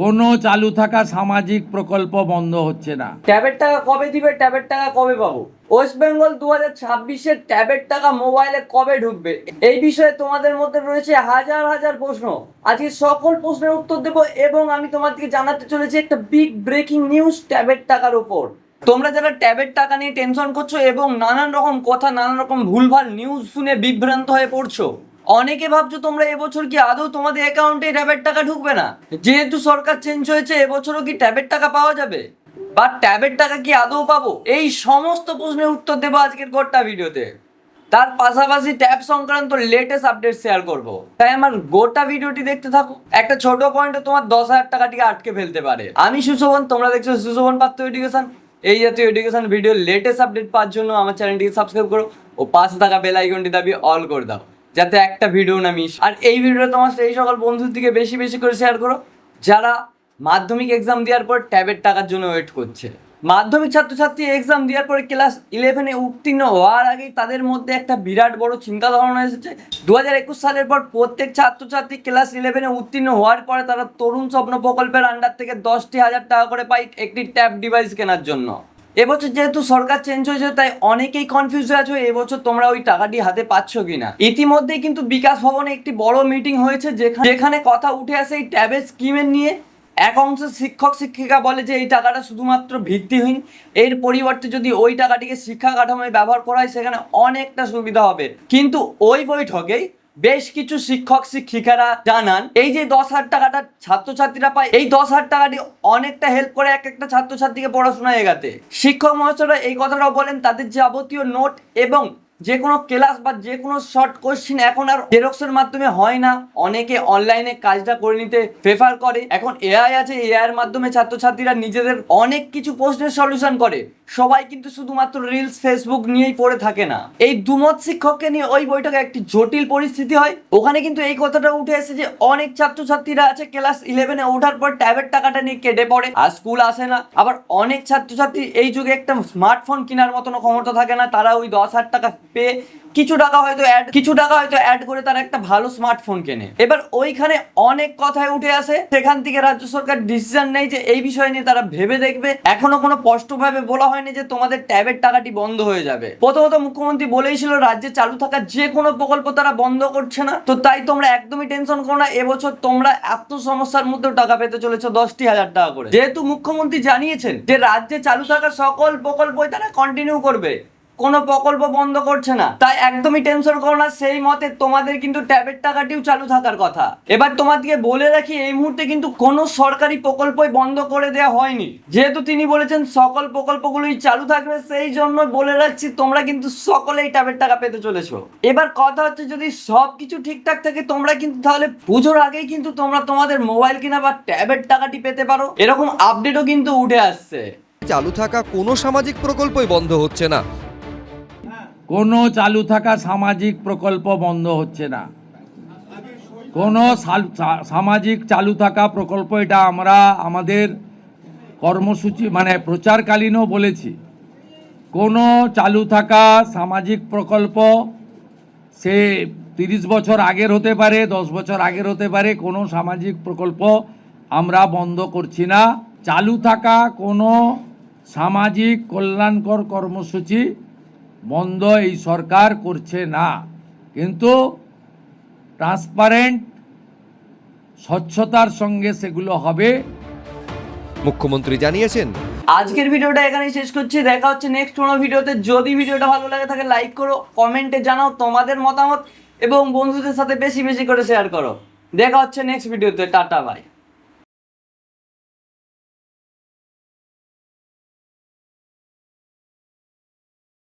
কোনো চালু থাকা সামাজিক প্রকল্প বন্ধ হচ্ছে না। ট্যাবের টাকা কবে দিবে? ট্যাবের টাকা কবে পাবো? ওয়েস্ট বেঙ্গল 2026-এর ট্যাবের টাকা মোবাইলে কবে ঢুকবে? এই বিষয়ে তোমাদের মধ্যে রয়েছে হাজার হাজার প্রশ্ন। আজকে সকল প্রশ্নের উত্তর দেবো এবং আমি তোমাদেরকে জানাতে চলেছি একটা বিগ ব্রেকিং নিউজ ট্যাবের টাকার উপর। তোমরা যারা ট্যাবের টাকা নিয়ে টেনশন করছো এবং নানান রকম কথা, নানান রকম ভুলভাল নিউজ শুনে বিভ্রান্ত হয়ে পড়ছো, অনেকে ভাবছো তোমরা এবছর কি আদৌ তোমাদের অ্যাকাউন্টে ট্যাবের টাকা ঢুকবে না, যেহেতু সরকার চেঞ্জ হয়েছে এবছরও কি ট্যাবের টাকা পাওয়া যাবে বা ট্যাবের টাকা কি আদৌ পাবো? এই সমস্ত প্রশ্নের উত্তর দেবো আজকের গোটা ভিডিওতে। তার পাশাপাশি ট্যাব সংক্রান্ত লেটেস্ট আপডেট শেয়ার করব। তাই আমার গোটা ভিডিওটি দেখতে থাকো। একটা ছোট পয়েন্টে তোমার 10,000 টাকাটিকে আটকে ফেলতে পারে। আমি সুশোভন, তোমরা দেখছো সুশোভন পাত্র এডুকেশন। এই জাতীয় এডুকেশন ভিডিও লেটেস্ট আপডেট পাওয়ার জন্য আমার চ্যানেলটিকে সাবস্ক্রাইব করো ও পাশে থাকা বেল আইকনটি দাবিয়ে অল করে দাও, যাতে একটা ভিডিও না মিস। আর এই ভিডিওটা তোমার সেই সকল বন্ধুর দিকে বেশি বেশি করে শেয়ার করো যারা মাধ্যমিক এক্সাম দেওয়ার পর ট্যাবের টাকার জন্য ওয়েট করছে। মাধ্যমিক ছাত্রছাত্রী এক্সাম দেওয়ার পরে ক্লাস 11-এ উত্তীর্ণ হওয়ার আগেই তাদের মধ্যে একটা বিরাট বড় চিন্তা ধারণা এসেছে। 2021 সালের পর প্রত্যেক ছাত্রছাত্রী ক্লাস 11-এ উত্তীর্ণ হওয়ার পরে তারা তরুণ স্বপ্ন প্রকল্পের আন্ডার থেকে 10,000 টাকা করে পায় একটি ট্যাব ডিভাইস কেনার জন্য। এবছর যেহেতু সরকার চেঞ্জ হয়েছে তাই অনেকেই কনফিউজ হয়ে আছো এবছর তোমরা ওই টাকাটি হাতে পাচ্ছ কিনা। ইতিমধ্যেই কিন্তু বিকাশ ভবনে একটি বড় মিটিং হয়েছে যেখানে কথা উঠে আসে এই ট্যাবের স্কিমের নিয়ে। এক অংশ শিক্ষক শিক্ষিকা বলে যে এই টাকাটা শুধুমাত্র ভিত্তিহীন, এর পরিবর্তে যদি ওই টাকাটিকে শিক্ষা কাঠামোয় ব্যবহার করা হয় সেখানে অনেকটা সুবিধা হবে। কিন্তু ওই বৈঠকেই বেশ কিছু শিক্ষক শিক্ষিকারা জানান এই যে 10,000 টাকাটা ছাত্রছাত্রীরা পায়, এই 10,000 টাকাটি অনেকটা হেল্প করে এক একটা ছাত্রছাত্রীকে পড়াশোনায় এগাতে। শিক্ষক মহাশয়রা এই কথাটাও বলেন তাদের যাবতীয় নোট এবং যে কোনো ক্লাস বা যে কোনো শর্ট কোশ্চিন এখন আর জেরক্সের মাধ্যমে হয় না, অনেকে অনলাইনে কাজটা করে নিতে প্রেফার করে। এখন এআই আছে, এআই এর মাধ্যমে ছাত্রছাত্রীরা নিজেদের অনেক কিছু প্রশ্নের সলিউশন করে। সবাই কিন্তু শুধুমাত্র রিলস ফেসবুক নিয়েই পড়ে থাকে না। এই দুমত শিক্ষককে নিয়ে ওই বৈঠকে একটি জটিল পরিস্থিতি হয়। ওখানে কিন্তু এই কথাটা উঠে এসে যে অনেক ছাত্রছাত্রীরা আছে ক্লাস 11-এ ওঠার পর ট্যাবের টাকাটা নিয়ে কেটে পড়ে আর স্কুল আসে না। আবার অনেক ছাত্রছাত্রী এই যুগে একটা স্মার্টফোন কেনার মতন ক্ষমতা থাকে না, তারা ওই 10,000 টাকা পেয়ে কিছু টাকা হয়তো অ্যাড করে তারা একটা ভালো স্মার্টফোন কেনে। এবার ওইখানে অনেক কথায় উঠে আসে, সেখান থেকে রাজ্য সরকার ডিসিশন নেয় যে এই বিষয় নিয়ে তারা ভেবে দেখবে। এখনো কোনো স্পষ্টভাবে বলা হয়নি যে তোমাদের ট্যাবের টাকাটি বন্ধ হয়ে যাবে। প্রথমত মুখ্যমন্ত্রী বলেইছিল রাজ্যে চালু থাকা যে কোনো প্রকল্প তারা বন্ধ করছে না, তো তাই তোমরা একদমই টেনশন করো না, এবছর তোমরা এত সমস্যার মধ্যেও টাকা পেতে চলেছো 10,000 টাকা করে। যেহেতু মুখ্যমন্ত্রী জানিয়েছেন যে রাজ্যে চালু থাকা সকল প্রকল্পই তারা কন্টিনিউ করবে, কোনো প্রকল্প বন্ধ করছে না, তাই একদমই টেনশন করো না। সেই মতে তোমাদের কিন্তু ট্যাবের টাকাটিও চালু থাকার কথা। এবার তোমাদেরকে বলে রাখি এই মুহূর্তে কিন্তু কোনো সরকারি প্রকল্পই বন্ধ করে দেওয়া হয়নি, যেহেতু তিনি বলেছেন সকল প্রকল্পগুলোই চালু থাকবে। সেই জন্য বলে রাখছি তোমরা কিন্তু সকলেই ট্যাবের টাকা পেতে চলেছো। এবার কথা হচ্ছে যদি সবকিছু ঠিকঠাক থাকে তোমরা কিন্তু তাহলে পুজোর আগেই কিন্তু তোমরা তোমাদের মোবাইল কিনা বা ট্যাবের টাকাটি পেতে পারো, এরকম আপডেটও কিন্তু উঠে আসছে। চালু থাকা কোনো সামাজিক প্রকল্পই বন্ধ হচ্ছে না। কোনো চালু থাকা সামাজিক প্রকল্প বন্ধ হচ্ছে না। কোনো সামাজিক চালু থাকা প্রকল্প, এটা আমরা আমাদের কর্মসূচি মানে প্রচারকালীনও বলেছি। কোনো চালু থাকা সামাজিক প্রকল্প সে 30 বছর আগের হতে পারে, 10 বছর আগের হতে পারে, কোনো সামাজিক প্রকল্প আমরা বন্ধ করছি না। চালু থাকা কোনো সামাজিক কল্যাণকর কর্মসূচি বন্ধ এই সরকার করছে না, কিন্তু ট্রান্সপারেন্ট স্বচ্ছতার সঙ্গে সেগুলো হবে। মুখ্যমন্ত্রী জানিয়েছেন। আজকের ভিডিওটা এখানেই শেষ করছি, দেখা হচ্ছে নেক্সট কোনো ভিডিওতে। যদি ভিডিওটা ভালো লাগে থাকে লাইক করো, কমেন্টে জানাও তোমাদের মতামত এবং বন্ধুদের সাথে বেশি বেশি করে শেয়ার করো। দেখা হচ্ছে নেক্সট ভিডিওতে। Tata bye.